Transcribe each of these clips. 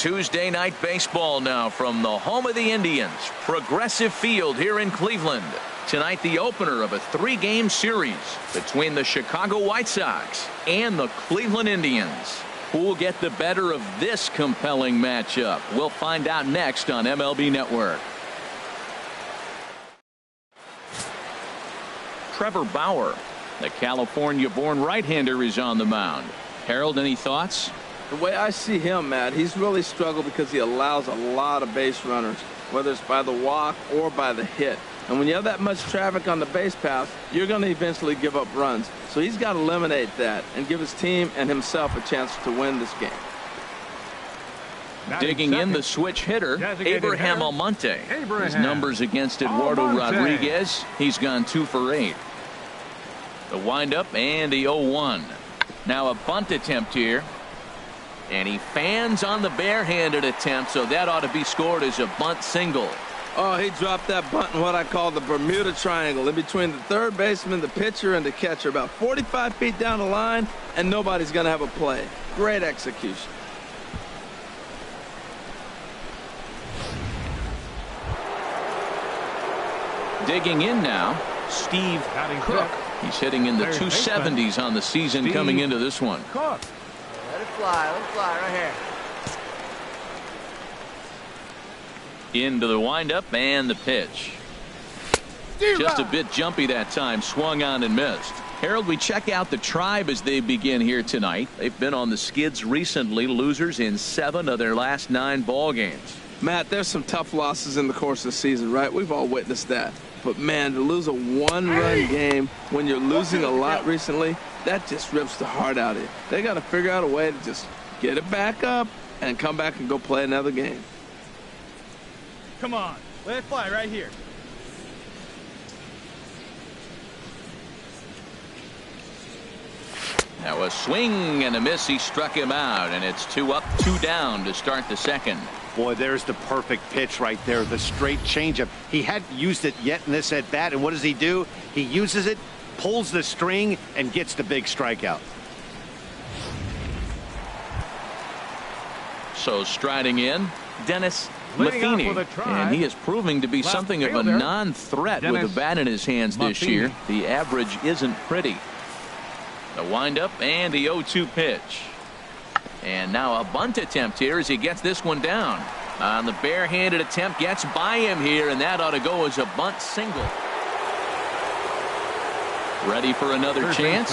Tuesday night baseball now from the home of the Indians, Progressive Field here in Cleveland. Tonight, the opener of a 3-game series between the Chicago White Sox and the Cleveland Indians. Who will get the better of this compelling matchup? We'll find out next on MLB Network. Trevor Bauer, the California-born right-hander, is on the mound. Harold, any thoughts? The way I see him, Matt, he's really struggled because he allows a lot of base runners, whether it's by the walk or by the hit. And when you have that much traffic on the base paths, you're going to eventually give up runs. So he's got to eliminate that and give his team and himself a chance to win this game. Digging in, the switch hitter, Abraham Almonte. His numbers against Eduardo Rodriguez, he's gone 2 for 8. The windup and the 0-1. Now a bunt attempt here. And he fans on the barehanded attempt, so that ought to be scored as a bunt single. Oh, he dropped that bunt in what I call the Bermuda Triangle, in between the third baseman, the pitcher, and the catcher, about 45 feet down the line, and nobody's going to have a play. Great execution. Digging in now, Steve Cook. He's hitting in the 270s on the season coming into this one. Cook. Let it fly right here. Into the windup and the pitch. Just a bit jumpy that time, swung on and missed. Harold, we check out the Tribe as they begin here tonight. They've been on the skids recently, losers in 7 of their last 9 ball games. Matt, there's some tough losses in the course of the season, right? We've all witnessed that. But, man, to lose a 1-run game when you're losing a lot recently, that just rips the heart out of you. They got to figure out a way to just get it back up and come back and go play another game. Come on, let it fly right here. Now a swing and a miss. He struck him out, and it's 2 up, 2 down to start the second. Boy, there's the perfect pitch right there, the straight changeup. He hadn't used it yet in this at bat, and what does he do? He uses it, pulls the string, and gets the big strikeout. So striding in, Dennis Matheny, and he is proving to be something of a non-threat with a bat in his hands this year. The average isn't pretty. The windup and the 0-2 pitch. And now a bunt attempt here as he gets this one down. On the barehanded attempt, gets by him here, and that ought to go as a bunt single. Ready for another chance?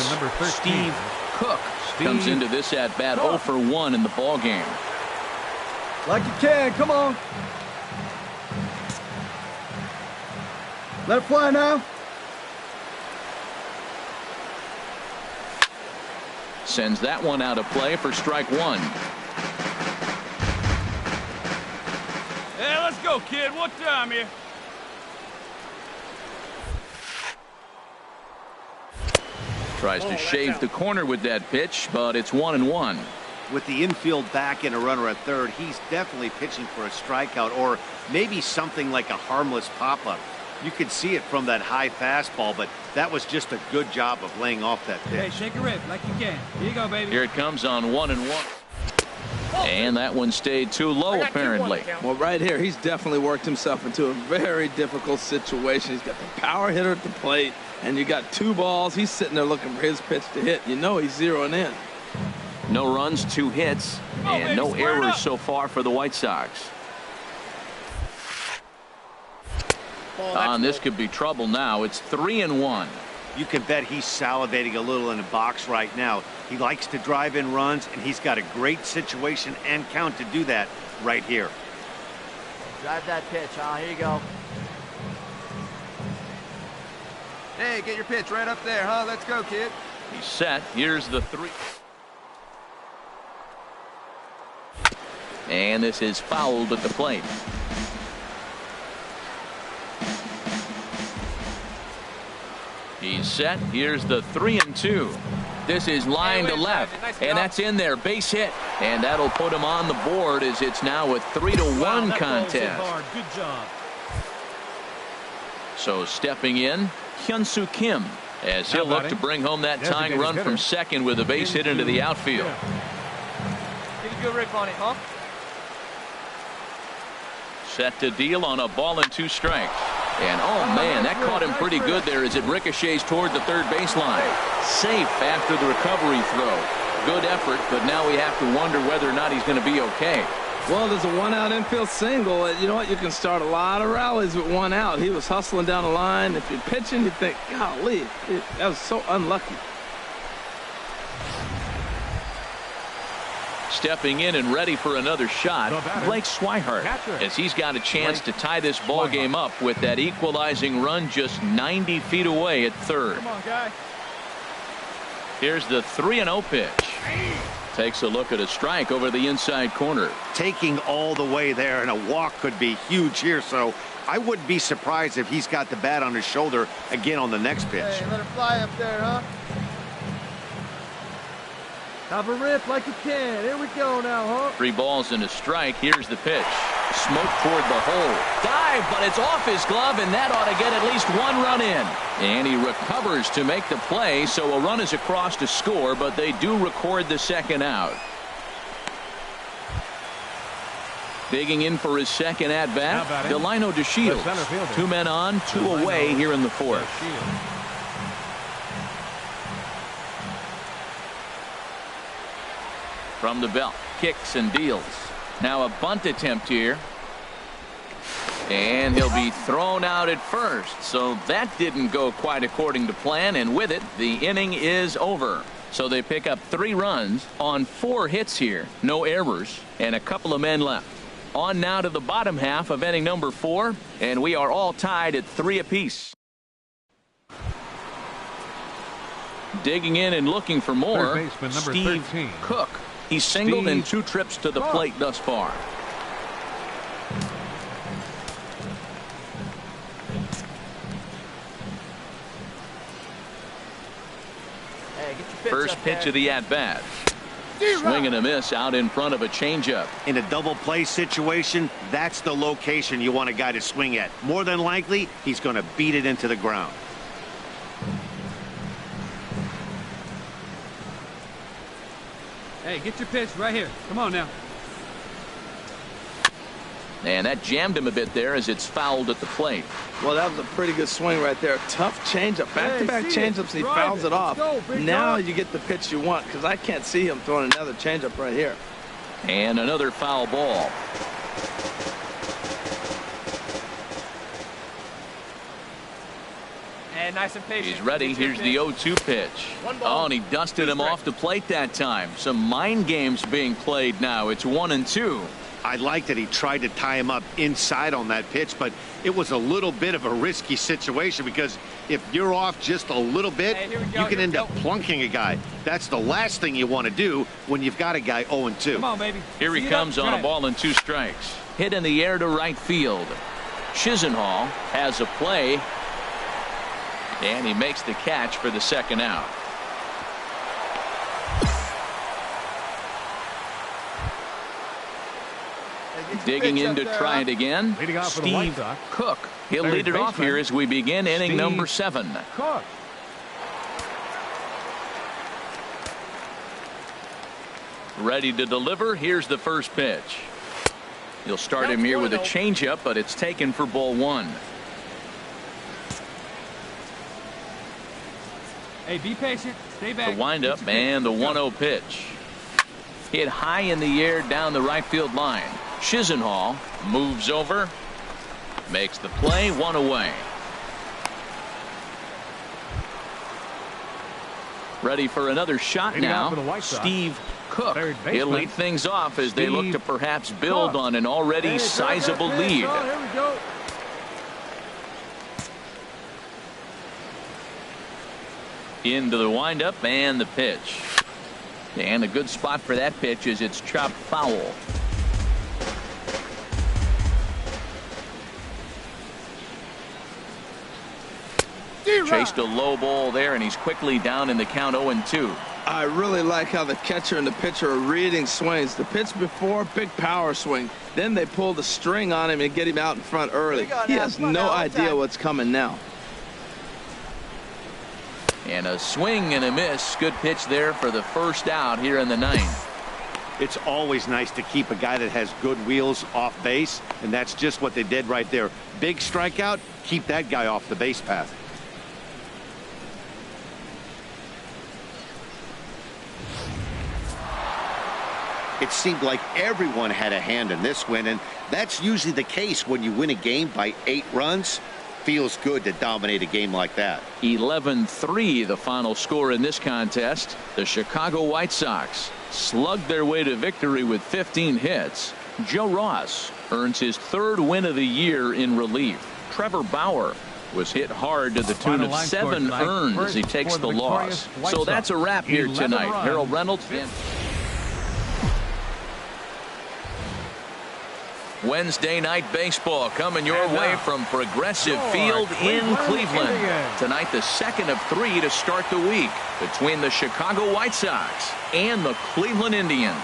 Steve Cook comes into this at bat 0 for 1 in the ball game. Like you can, come on. Let it fly now. Sends that one out of play for strike 1. Hey, let's go, kid. What time here? Tries to shave the corner with that pitch, but it's 1-1. With the infield back and a runner at third, he's definitely pitching for a strikeout or maybe something like a harmless pop-up. You could see it from that high fastball, but that was just a good job of laying off that pitch. Hey, shake a rib like you can. Here you go, baby. Here it comes on 1-1. And that one stayed too low, apparently. Well, right here, he's definitely worked himself into a very difficult situation. He's got the power hitter at the plate, and you got 2 balls. He's sitting there looking for his pitch to hit. You know he's zeroing in. No runs, 2 hits, and no errors so far for the White Sox. This could be trouble now. It's 3-1. You can bet he's salivating a little in the box right now. He likes to drive in runs, and he's got a great situation and count to do that right here. Drive that pitch, huh? Here you go. Hey, get your pitch right up there, huh? Let's go, kid. He's set. Here's the 3. And this is fouled at the plate. He's set. Here's the 3-2. This is line to left, and that's in there. Base hit, and that'll put him on the board as it's now a 3-1 contest. Good job. So stepping in, Hyun-Soo Kim, as he'll look to bring home that tying run from second with a base hit into the outfield. Get a good rip on it, huh? Set to deal on a ball and 2 strikes. And oh man, that caught him pretty good there as it ricochets toward the third baseline. Safe after the recovery throw. Good effort, but now we have to wonder whether or not he's going to be okay. Well, there's a 1-out infield single. You know what? You can start a lot of rallies with 1 out. He was hustling down the line. If you're pitching, you think, golly, that was so unlucky. Stepping in and ready for another shot, Blake Swihart, as he's got a chance to tie this ball game up with that equalizing run just 90 feet away at third. Come on, guy. Here's the 3-0 pitch. Takes a look at a strike over the inside corner. Taking all the way there, and a walk could be huge here, so I wouldn't be surprised if he's got the bat on his shoulder again on the next pitch. Hey, let it fly up there, huh? Have a rip like you can. Here we go now, huh? 3 balls and a strike. Here's the pitch. Smoke toward the hole. Dive, but it's off his glove, and that ought to get at least 1 run in. And he recovers to make the play, so a run is across to score, but they do record the second out. Digging in for his second at-bat, Delino DeShields. 2 men on, 2 away here in the 4th. From the belt, kicks and deals. Now a bunt attempt here. And he'll be thrown out at first. So that didn't go quite according to plan. And with it, the inning is over. So they pick up 3 runs on 4 hits here. No errors and a couple of men left. On now to the bottom half of inning number 4. And we are all tied at 3 apiece. Digging in and looking for more, Steve 13. Cook. He's singled in 2 trips to the plate thus far. Hey, get your pitch First up pitch there. of the at-bat. Swing and a miss out in front of a changeup. In a double play situation, that's the location you want a guy to swing at. More than likely, he's going to beat it into the ground. Hey, get your pitch right here. Come on now. And that jammed him a bit there as it's fouled at the plate. Well, that was a pretty good swing right there. Tough changeup. Back-to-back changeups, and he fouls it off. Now you get the pitch you want, because I can't see him throwing another changeup right here. And another foul ball. And nice and patient. He's ready. Here's the 0-2 pitch. Oh, and he dusted him off the plate that time. Some mind games being played now. It's 1-2. I like that he tried to tie him up inside on that pitch, but it was a little bit of a risky situation because if you're off just a little bit, you can end up plunking a guy. That's the last thing you want to do when you've got a guy 0-2. Come on, baby. Here he comes on a ball and 2 strikes. Hit in the air to right field. Chisenhall has a play. And he makes the catch for the second out. Digging in to try it again, Steve Cook. He'll lead it off here as we begin inning number 7. Cook. Ready to deliver. Here's the first pitch. You'll start him here with a changeup, but it's taken for ball 1. Hey, be patient. Stay back. The windup and the 1-0 pitch. Hit high in the air down the right field line. Chisenhall moves over, makes the play, 1 away. Ready for another shot now. Steve Cook. He'll lead things off as they look to perhaps build on an already sizable lead. Oh, here we go. Into the windup and the pitch. And a good spot for that pitch is it's chopped foul. Chased a low ball there, and he's quickly down in the count 0-2. I really like how the catcher and the pitcher are reading swings. The pitch before, big power swing. Then they pull the string on him and get him out in front early. He has no idea what's coming now. And a swing and a miss. Good pitch there for the first out here in the 9th. It's always nice to keep a guy that has good wheels off base, and that's just what they did right there. Big strikeout, keep that guy off the base path. It seemed like everyone had a hand in this win, and that's usually the case when you win a game by 8 runs. Feels good to dominate a game like that. 11-3 the final score in this contest. The Chicago White Sox slugged their way to victory with 15 hits. Joe Ross earns his 3rd win of the year in relief. Trevor Bauer was hit hard to the tune of 7 earned as he takes the loss. So that's a wrap here tonight. Harold Reynolds. Wednesday night baseball coming your way from Progressive Field in Cleveland. Tonight, the second of 3 to start the week between the Chicago White Sox and the Cleveland Indians.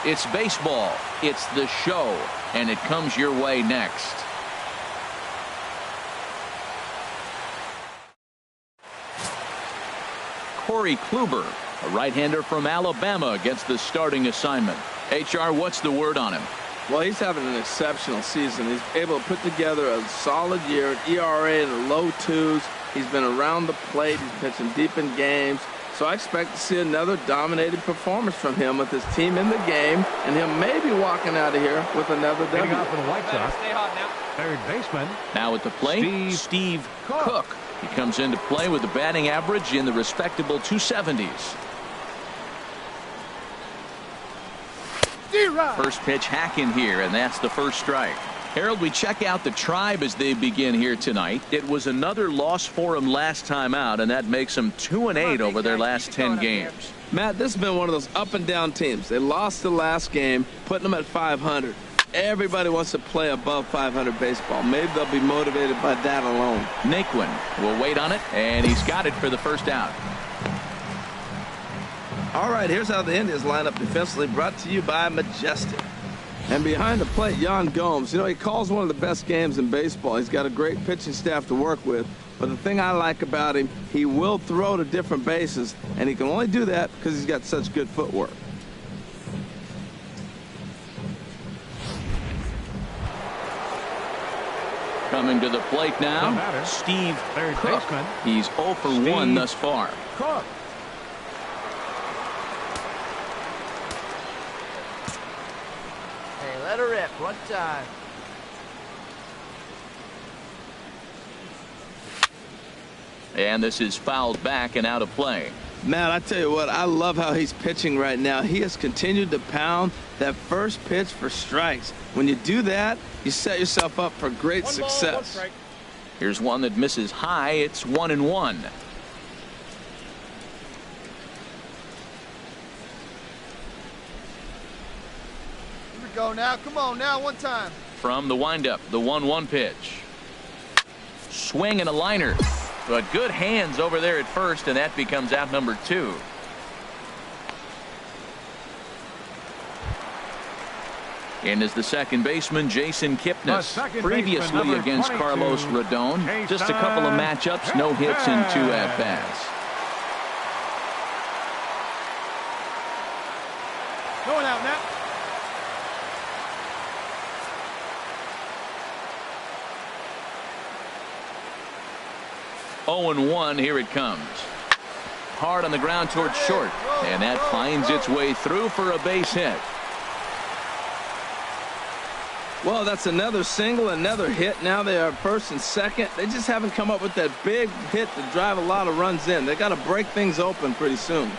It's baseball, it's the show, and it comes your way next. Corey Kluber, a right-hander from Alabama, gets the starting assignment. HR, what's the word on him? Well, he's having an exceptional season. He's able to put together a solid year, an ERA in the low 2s. He's been around the plate. He's pitching deep in games. So I expect to see another dominating performance from him with his team in the game, and him maybe walking out of here with another W. Hitting off for the White Sox. Stay hot now. Third baseman. Now at the plate, Steve Cook. He comes into play with a batting average in the respectable 270s. First pitch hacking here, and that's the first strike. Harold, we check out the Tribe as they begin here tonight. It was another loss for them last time out, and that makes them 2-8 over their last 10 games. Matt, this has been one of those up and down teams. They lost the last game, putting them at 500. Everybody wants to play above 500 baseball. Maybe they'll be motivated by that alone. Naquin will wait on it, and he's got it for the first out. All right, here's how the Indians line up defensively, brought to you by Majestic. And behind the plate, Yan Gomes. You know, he calls one of the best games in baseball. He's got a great pitching staff to work with. But the thing I like about him, he will throw to different bases, and he can only do that because he's got such good footwork. Coming to the plate now, Steve Cook. He's 0 for 1 thus far. Cook. Hey, let her rip. One time. And this is fouled back and out of play. Matt, I tell you what, I love how he's pitching right now. He has continued to pound that first pitch for strikes. When you do that, you set yourself up for great success. Here's one that misses high. It's 1-1. Here we go now. Come on now, one time. From the windup, the 1-1 pitch. Swing and a liner. But good hands over there at first, and that becomes out number 2. And is the second baseman, Jason Kipnis. Previously against Carlos Rodon. Just a couple of matchups, no hits in 2 at-bats. Going out now. Oh, 0-1, here it comes. Hard on the ground towards short, and that finds its way through for a base hit. Well, that's another single, another hit. Now they are first and second. They just haven't come up with that big hit to drive a lot of runs in. They got to break things open pretty soon.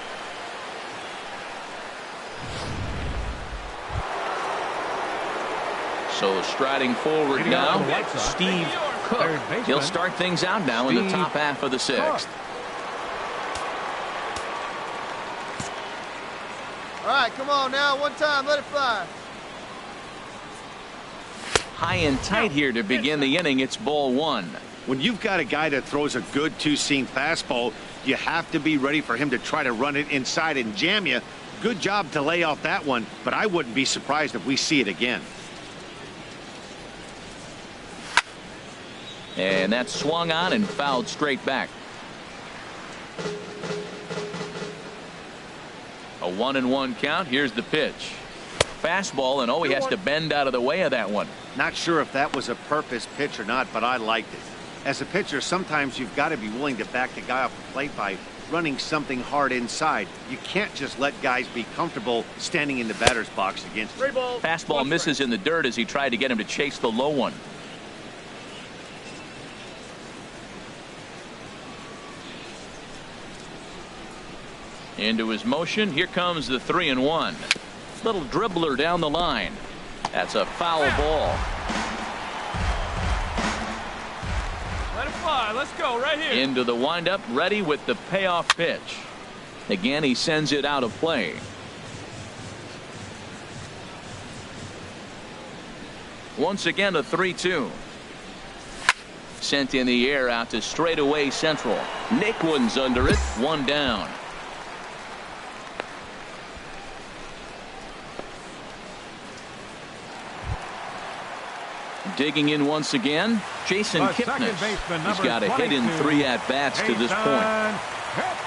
So striding forward now, Steve Cook. He'll start things out now in the top half of the 6th. All right, come on now, one time, let it fly. High and tight here to begin the inning. It's ball 1. When you've got a guy that throws a good two-seam fastball, you have to be ready for him to try to run it inside and jam you. Good job to lay off that one, but I wouldn't be surprised if we see it again. And that's swung on and fouled straight back. A 1-1 count. Here's the pitch. fastball, and he has to bend out of the way of that one. Not sure if that was a purpose pitch or not, but I liked it. As a pitcher, sometimes you've got to be willing to back the guy off the plate by running something hard inside. You can't just let guys be comfortable standing in the batter's box against you. Fastball misses in the dirt as he tried to get him to chase the low one. Into his motion. Here comes the 3-1. Little dribbler down the line. That's a foul ball. Let it fly. Let's go right here. Into the windup, ready with the payoff pitch. Again, he sends it out of play. Once again, a 3-2. Sent in the air out to straightaway central. Naquin's under it. One down. Digging in once again, Jason Kipnis. He's got a hit in 3 at-bats to this point.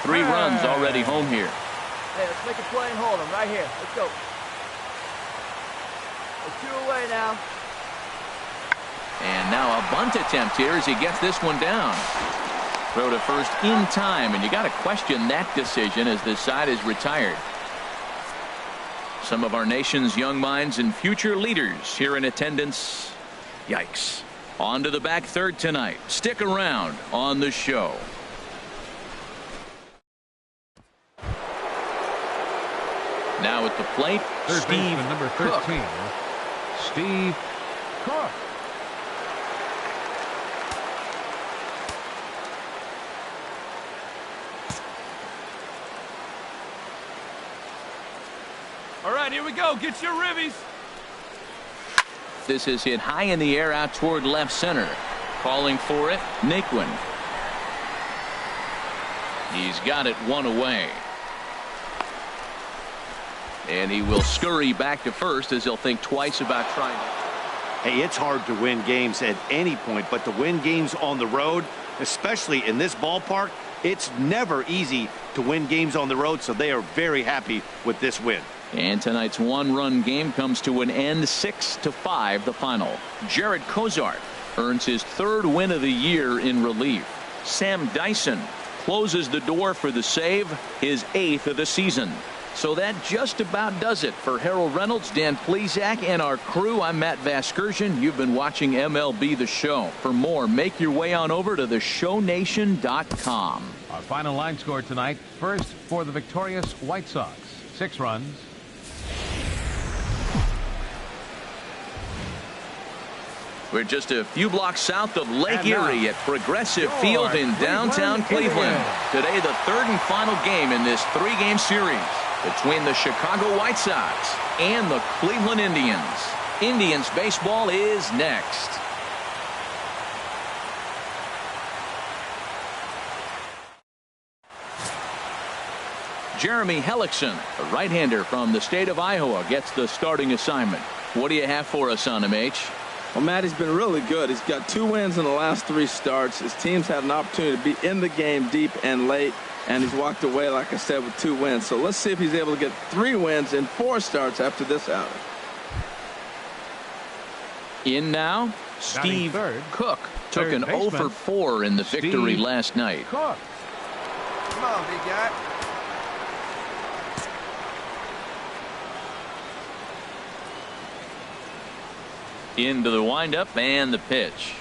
3 runs already home here. Hey, let's make a play and hold him right here. Let's go. It's 2 away now. And now a bunt attempt here as he gets this one down. Throw to first in time, and you got to question that decision as this side is retired. Some of our nation's young minds and future leaders here in attendance. Yikes. On to the back third tonight. Stick around on the show. Now at the plate, Steve number 13, Steve Cook. All right, here we go. Get your ribbies. This is hit high in the air out toward left center. Calling for it, Naquin. He's got it 1 away. And he will scurry back to first as he'll think twice about trying to. Hey, it's hard to win games at any point, but to win games on the road, especially in this ballpark, it's never easy to win games on the road, so they are very happy with this win. And tonight's 1-run game comes to an end, 6-5 the final. Jared Cozart earns his 3rd win of the year in relief. Sam Dyson closes the door for the save, his 8th of the season. So that just about does it for Harold Reynolds, Dan Plesac, and our crew. I'm Matt Vasgersian. You've been watching MLB The Show. For more, make your way on over to theshownation.com. Our final line score tonight. First for the victorious White Sox. 6 runs. We're just a few blocks south of Lake Erie at Progressive Field in downtown Cleveland. Today, the 3rd and final game in this 3-game series between the Chicago White Sox and the Cleveland Indians. Indians baseball is next. Jeremy Hellickson, a right-hander from the state of Iowa, gets the starting assignment. What do you have for us on him, H? Well, Matt, he's been really good. He's got 2 wins in the last 3 starts. His team's had an opportunity to be in the game deep and late, and he's walked away, like I said, with 2 wins. So let's see if he's able to get 3 wins in 4 starts after this outing. In now, Steve Cook took an 0 for 4 in the victory last night. Come on, big guy. Into the windup and the pitch.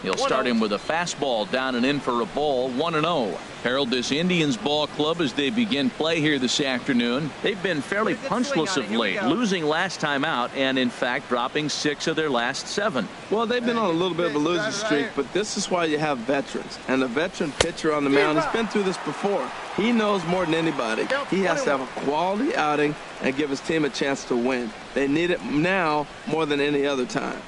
He'll start him with a fastball down and in for a ball. 1-0. Harold, this Indians ball club, as they begin play here this afternoon, they've been fairly punchless of late, losing last time out and in fact dropping 6 of their last 7. Well, they've been on a little bit of a losing streak, but this is why you have veterans. And a veteran pitcher on the mound has been through this before. He knows more than anybody. He has to have a quality outing and give his team a chance to win. They need it now more than any other time.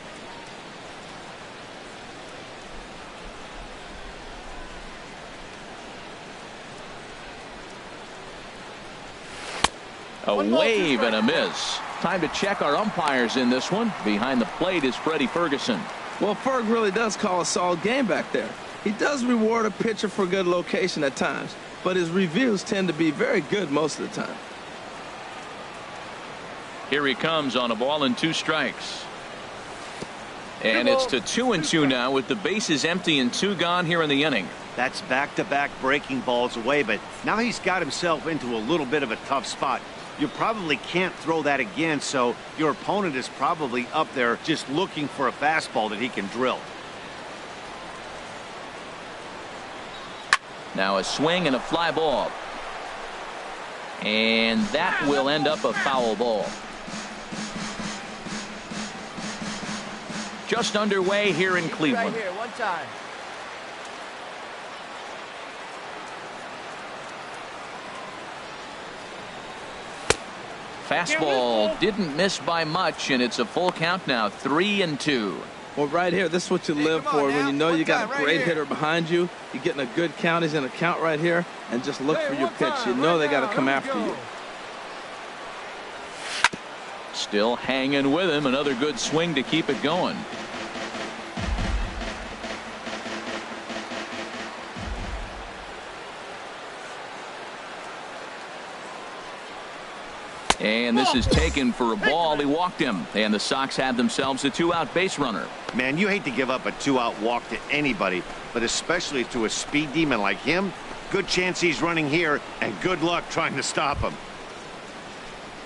A wave and a miss. Time to check our umpires in this one. Behind the plate is Freddie Ferguson. Well, Ferg really does call a solid game back there. He does reward a pitcher for good location at times, but his reviews tend to be very good most of the time. Here he comes on a ball and 2 strikes. And it's to 2-2 now with the bases empty and 2 gone here in the inning. That's back-to-back breaking balls away, but now he's got himself into a little bit of a tough spot. You probably can't throw that again, so your opponent is probably up there just looking for a fastball that he can drill. Now a swing and a fly ball. And that will end up a foul ball. Just underway here in Cleveland. Right here, one time. Fastball didn't miss by much, and it's a full count now, 3-2. Well, right here, this is what you live for. When you know you got a great hitter behind you, you're getting a good count. He's in a count right here, and just look for your pitch. You know they got to come after you. Still hanging with him. Another good swing to keep it going. And this is taken for a ball. He walked him. And the Sox have themselves a 2-out base runner. Man, you hate to give up a 2-out walk to anybody, but especially to a speed demon like him. Good chance he's running here, and good luck trying to stop him.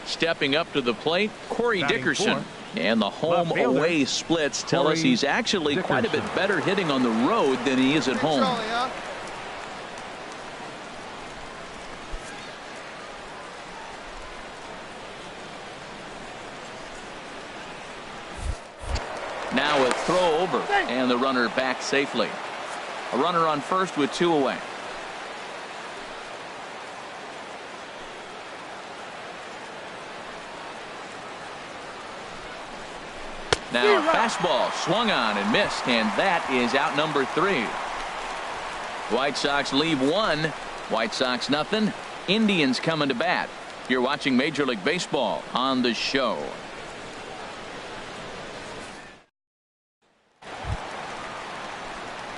Stepping up to the plate, Corey Dickerson. 4. And the home-away splits tell us he's actually quite a bit better hitting on the road than he is at home. Now a throw over, and the runner back safely. A runner on first with 2 away. Now a fastball swung on and missed, and that is out number 3. White Sox leave 1. White Sox nothing. Indians coming to bat. You're watching Major League Baseball on the show.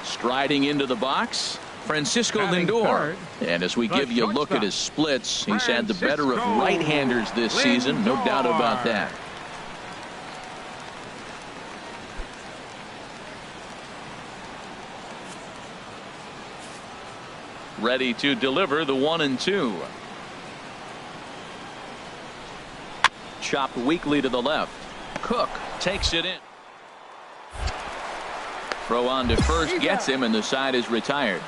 Striding into the box, Francisco Lindor. And as we give you a look at his splits, he's had the better of right-handers this season, no doubt about that. Ready to deliver the 1-2. Chopped weakly to the left. Cook takes it in. Throw on to first gets him, and the side is retired.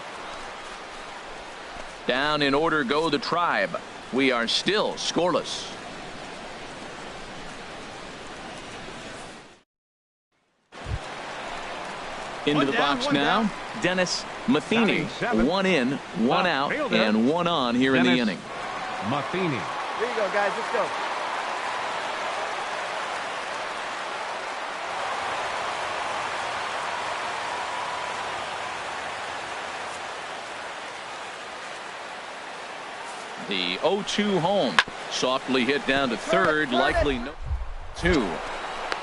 Down in order go the Tribe. We are still scoreless. Into the box now, Dennis Matheny. 1 in, 1 out, and 1 on here in the inning. Matheny. Here you go, guys. Let's go. The 0-2 home. Softly hit down to third. Likely no 2.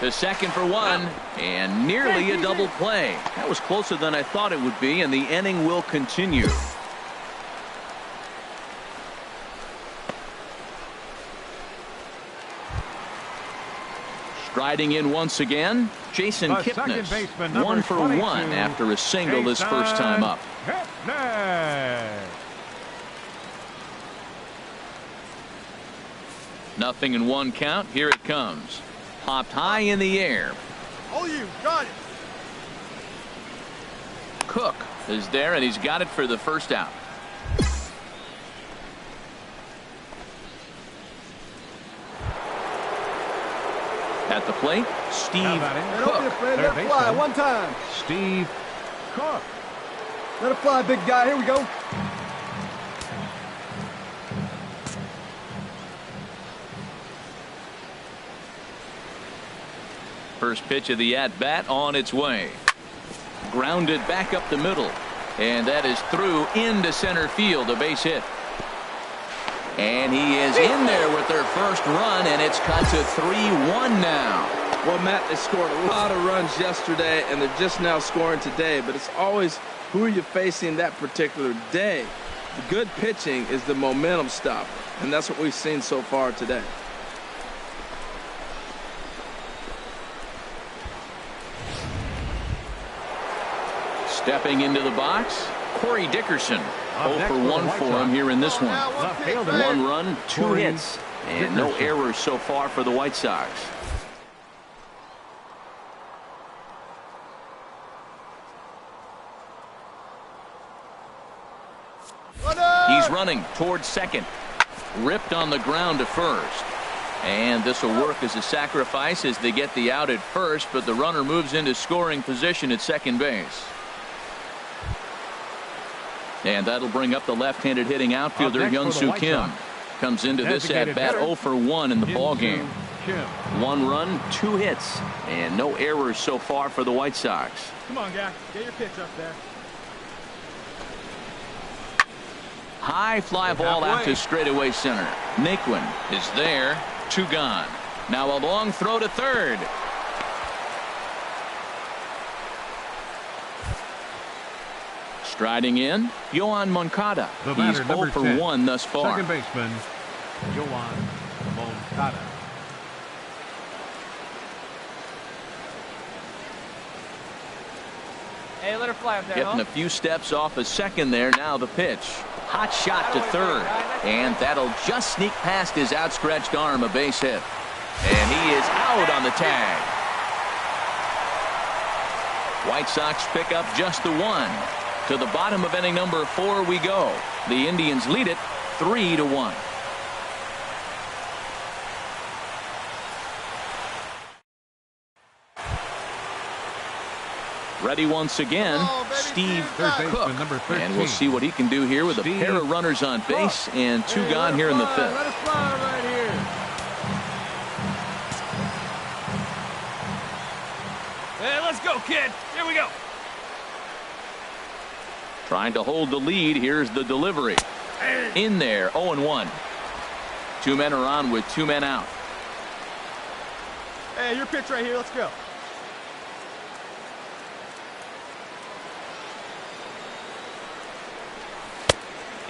To second for 1. And nearly a double play. That was closer than I thought it would be, and the inning will continue. Striding in once again, Jason Kipnis. 1 for 1 after a single his first time up. Nothing in 1 count. Here it comes. Popped high in the air. Oh, you got it. Cook is there, and he's got it for the first out. At the plate, Steve Cook. Don't be afraid. Let it fly. 1 time. Steve Cook. Let it fly, big guy. Here we go. First pitch of the at-bat on its way. Grounded back up the middle. And that is through into center field, a base hit. And he is in there with their first run, and it's cut to 3-1 now. Well, Matt, they scored a lot of runs yesterday, and they're just now scoring today. But it's always who are you facing that particular day. The good pitching is the momentum stopper, and that's what we've seen so far today. Stepping into the box, Corey Dickerson. 0 for 1 for him here in this one. One run, 2 hits, and no errors so far for the White Sox. He's running towards second. Ripped on the ground to first. And this will work as a sacrifice as they get the out at first, but the runner moves into scoring position at second base. And that'll bring up the left-handed hitting outfielder Hyun-Soo Kim. Comes into this at-bat 0 for 1 in the ball game. 1 run, 2 hits, and no errors so far for the White Sox. Come on, guy. Get your pitch up there. High fly ball out to straightaway center. Naquin is there. 2 gone. Now a long throw to third. Striding in, Yoan Moncada. He's 0 for 1 thus far. Second baseman, Yoan Moncada. Hey, let her fly up there. Getting a few steps off a second there. Now the pitch. Hot shot to third. And that'll just sneak past his outstretched arm, a base hit. And he is out on the tag. White Sox pick up just the 1. To the bottom of inning number 4 we go. The Indians lead it 3-1. Ready once again, Steve Cook. And we'll see what he can do here with a pair of runners on base and 2 gone here in the 5th. Let us fly right here. Hey, let's go, kid. Here we go. Trying to hold the lead. Here's the delivery. In there, 0-1. 2 men are on with 2 men out. Hey, your pitch right here. Let's go.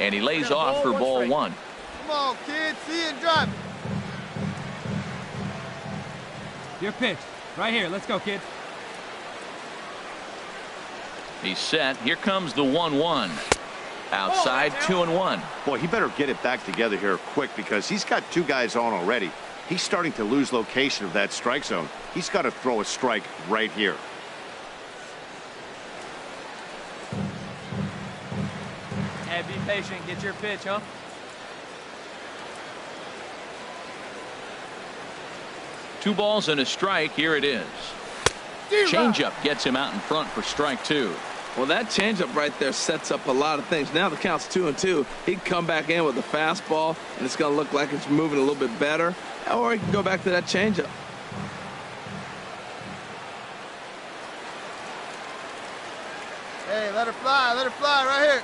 And he lays off for ball 1. Come on, kid. See it and drive it. Your pitch. Right here. Let's go, kid. He's set. Here comes the 1-1. Outside, 2-1. Boy, he better get it back together here quick because he's got 2 guys on already. He's starting to lose location of that strike zone. He's got to throw a strike right here. Hey, be patient. Get your pitch, huh? Two balls and a strike. Here it is. Changeup gets him out in front for strike 2. Well, that changeup right there sets up a lot of things. Now the count's 2-2. He can come back in with a fastball, and it's going to look like it's moving a little bit better. Or he can go back to that changeup. Hey, let her fly right here.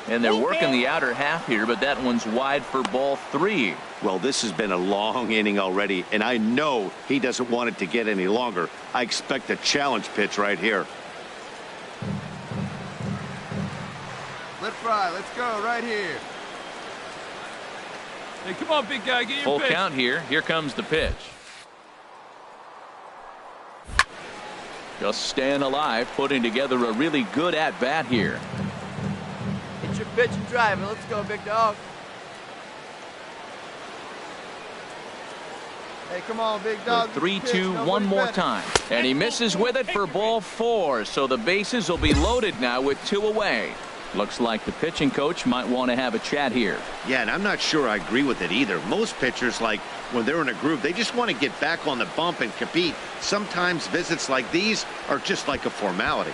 And they're working the outer half here, but that one's wide for ball 3. Well, this has been a long inning already, and I know he doesn't want it to get any longer. I expect a challenge pitch right here. Let fly. Let's go right here. Hey, come on, big guy. Get your Full pitch. count here. Here comes the pitch. Just staying alive, putting together a really good at-bat here. Hit your pitch and drive it. Let's go, big dog. Hey, come on, big dog. 3-2, one more time. And he misses with it for ball 4. So the bases will be loaded now with 2 away. Looks like the pitching coach might want to have a chat here. Yeah, and I'm not sure I agree with it either. Most pitchers, like when they're in a groove, they just want to get back on the bump and compete. Sometimes visits like these are just like a formality.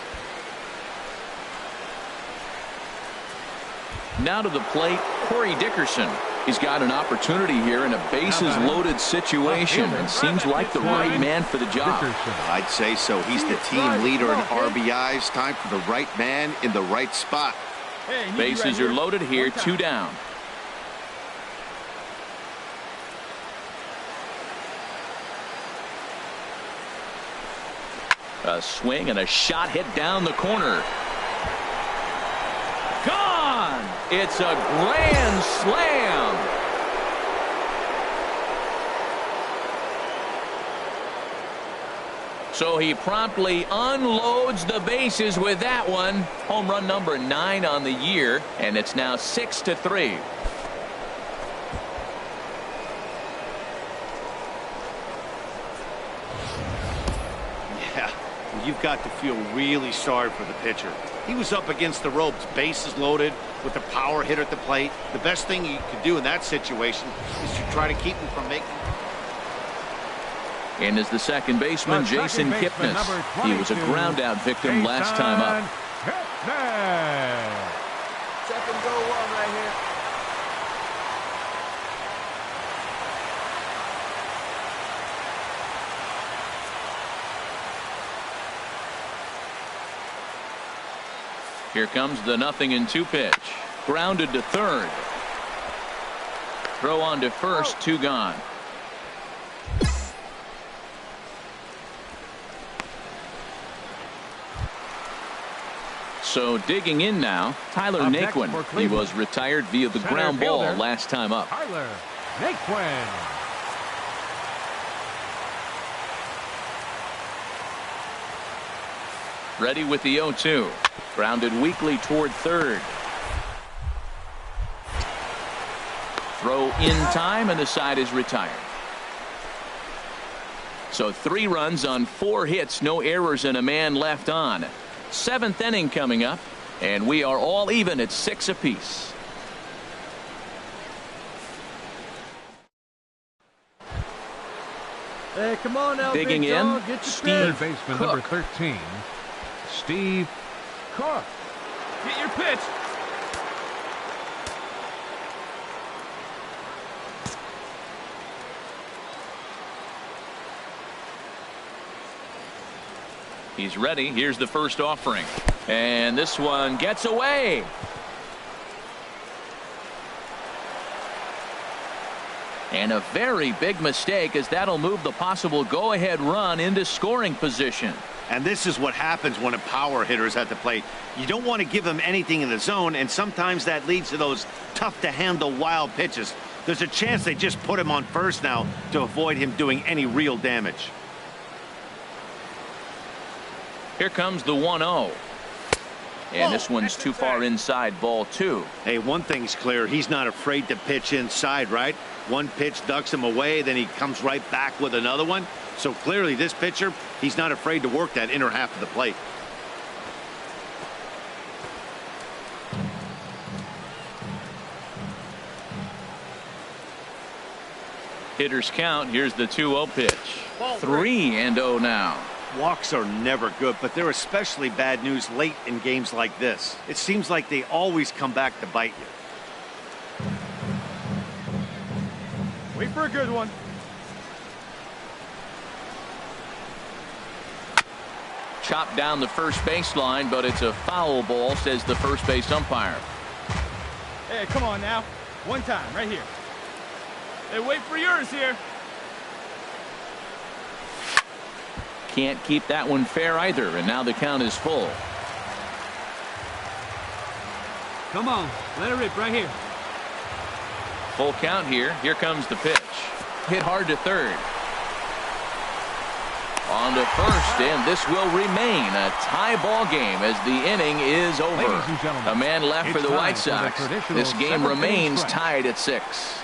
Now to the plate, Corey Dickerson. He's got an opportunity here in a bases-loaded situation and seems like the right man for the job. I'd say so. He's the team leader in RBIs. Time for the right man in the right spot. Bases are loaded here, 2 down. A swing and a shot hit down the corner. Gone! It's a grand slam. So he promptly unloads the bases with that one. Home run number 9 on the year, and it's now 6-3. Yeah, you've got to feel really sorry for the pitcher. He was up against the ropes, bases loaded, with a power hitter at the plate. The best thing you could do in that situation is to try to keep him from making. And is the second baseman, Jason Kipnis. He was a ground-out victim last time up. Second go one right here. Here comes the 0-2 pitch. Grounded to third. Throw on to first, 2 gone. So digging in now, Tyler Naquin. He was retired via the ground ball last time up. Tyler Naquin. Ready with the 0-2. Grounded weakly toward third. Throw in time, and the side is retired. So 3 runs on 4 hits, no errors, and a man left on. 7th inning coming up, and we are all even at 6 apiece. Hey, come on now, digging big in, dog. Get your Steve pitch. Baseman number 13, Steve Cook. Get your pitch. He's ready. Here's the first offering. And this one gets away. And a very big mistake, as that'll move the possible go-ahead run into scoring position. And this is what happens when a power hitter is at the plate. You don't want to give him anything in the zone, and sometimes that leads to those tough-to-handle wild pitches. There's a chance they just put him on first now to avoid him doing any real damage. Here comes the 1-0. And this one's too far inside, ball 2. Hey, one thing's clear. He's not afraid to pitch inside, right? One pitch ducks him away, then he comes right back with another one. So clearly this pitcher, he's not afraid to work that inner half of the plate. Hitters count. Here's the 2-0 pitch. 3-0 now. Walks are never good, but they're especially bad news late in games like this. It seems like they always come back to bite you. Wait for a good one. Chopped down the first baseline, but it's a foul ball, says the first base umpire. Hey, come on now. One time, right here. Hey, wait for yours here. Can't keep that one fair either, and now the count is full. Come on, let it rip right here. Full count here. Here comes the pitch. Hit hard to third. On to first, and this will remain a tie ball game as the inning is over. A man left for the White Sox. This game remains tied at 6.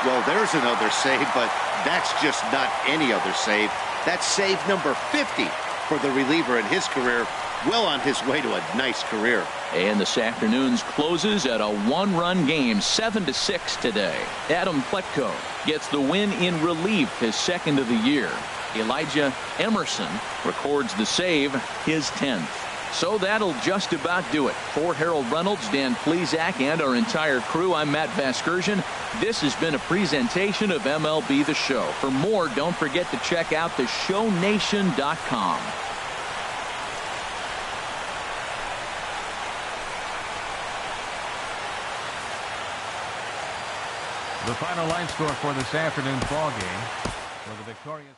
Well, there's another save, but that's just not any other save. That's save number 50 for the reliever in his career. Well on his way to a nice career. And this afternoon's closes at a 1-run game, 7-6 today. Adam Pletko gets the win in relief, his 2nd of the year. Elijah Emerson records the save, his 10th. So that'll just about do it. For Harold Reynolds, Dan Plesac, and our entire crew, I'm Matt Vasgersian. This has been a presentation of MLB The Show. For more, don't forget to check out theshownation.com. The final line score for this afternoon's ball game for the victorious